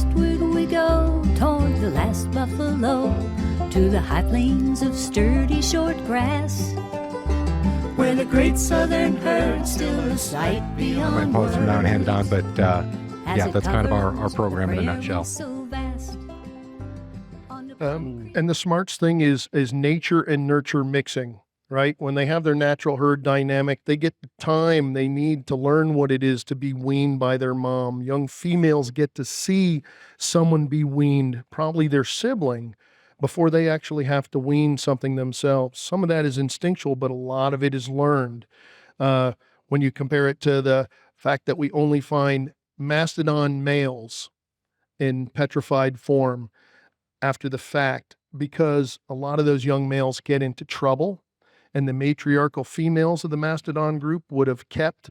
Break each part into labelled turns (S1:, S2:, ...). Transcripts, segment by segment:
S1: westward we go, toward the last buffalo, to the high plains of sturdy short grass, where the great southern herd still a sight beyond words.
S2: I might pause from now and hand it on, but yeah, that's kind of our program in a nutshell.
S3: And the smarts thing is nature and nurture mixing, right? When they have their natural herd dynamic, they get the time they need to learn what it is to be weaned by their mom. Young females get to see someone be weaned, probably their sibling, before they actually have to wean something themselves. Some of that is instinctual, but a lot of it is learned. When you compare it to the fact that we only find mastodon males in petrified form after the fact, because a lot of those young males get into trouble, and the matriarchal females of the mastodon group would have kept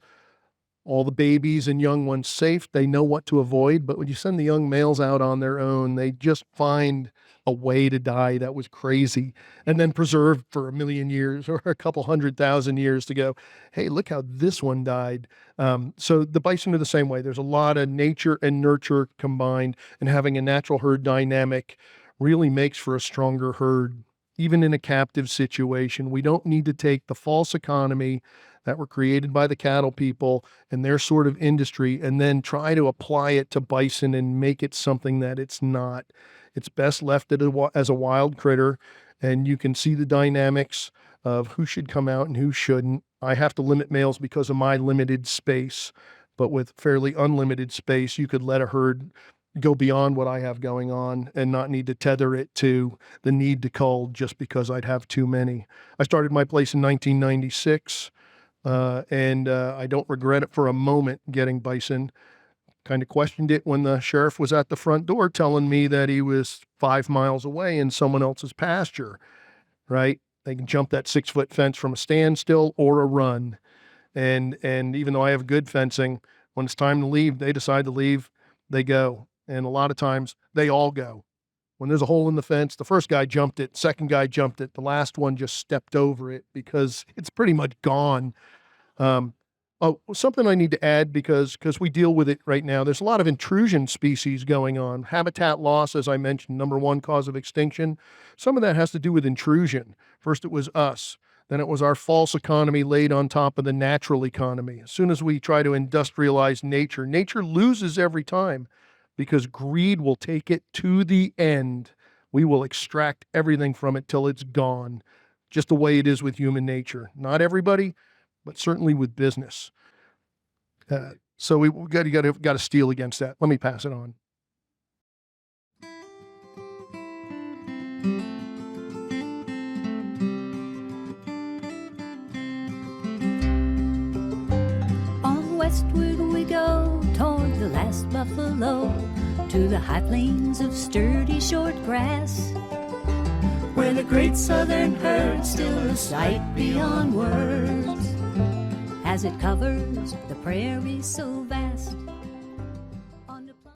S3: all the babies and young ones safe. They know what to avoid, but when you send the young males out on their own, they just find a way to die that was crazy, and then preserved for 1,000,000 years or a couple 100,000 years to go, hey, look how this one died. So the bison are the same way. There's a lot of nature and nurture combined, and having a natural herd dynamic really makes for a stronger herd, even in a captive situation. We don't need to take the false economy that were created by the cattle people and their sort of industry and then try to apply it to bison and make it something that it's not. It's best left as a wild critter, and you can see the dynamics of who should come out and who shouldn't. I have to limit males because of my limited space, but with fairly unlimited space, you could let a herd go beyond what I have going on and not need to tether it to the need to cull just because I'd have too many. I started my place in 1996, and I don't regret it for a moment getting bison. Kind of questioned it when the sheriff was at the front door telling me that he was 5 miles away in someone else's pasture, right? They can jump that 6-foot fence from a standstill or a run. And even though I have good fencing, when it's time to leave, they decide to leave, they go. And a lot of times they all go. When there's a hole in the fence, the first guy jumped it, second guy jumped it, the last one just stepped over it because it's pretty much gone. Something I need to add because we deal with it right now. There's a lot of intrusion species going on. Habitat loss, as I mentioned, #1 cause of extinction. Some of that has to do with intrusion. First it was us. Then it was our false economy laid on top of the natural economy. As soon as we try to industrialize nature, nature loses every time because greed will take it to the end. We will extract everything from it till it's gone, just the way it is with human nature. Not everybody, but certainly with business. So we got to steal against that. Let me pass it on.
S1: On westward we go, toward the last buffalo, to the high plains of sturdy short grass, where the great southern herd still a sight beyond words, as it covers the prairie so vast.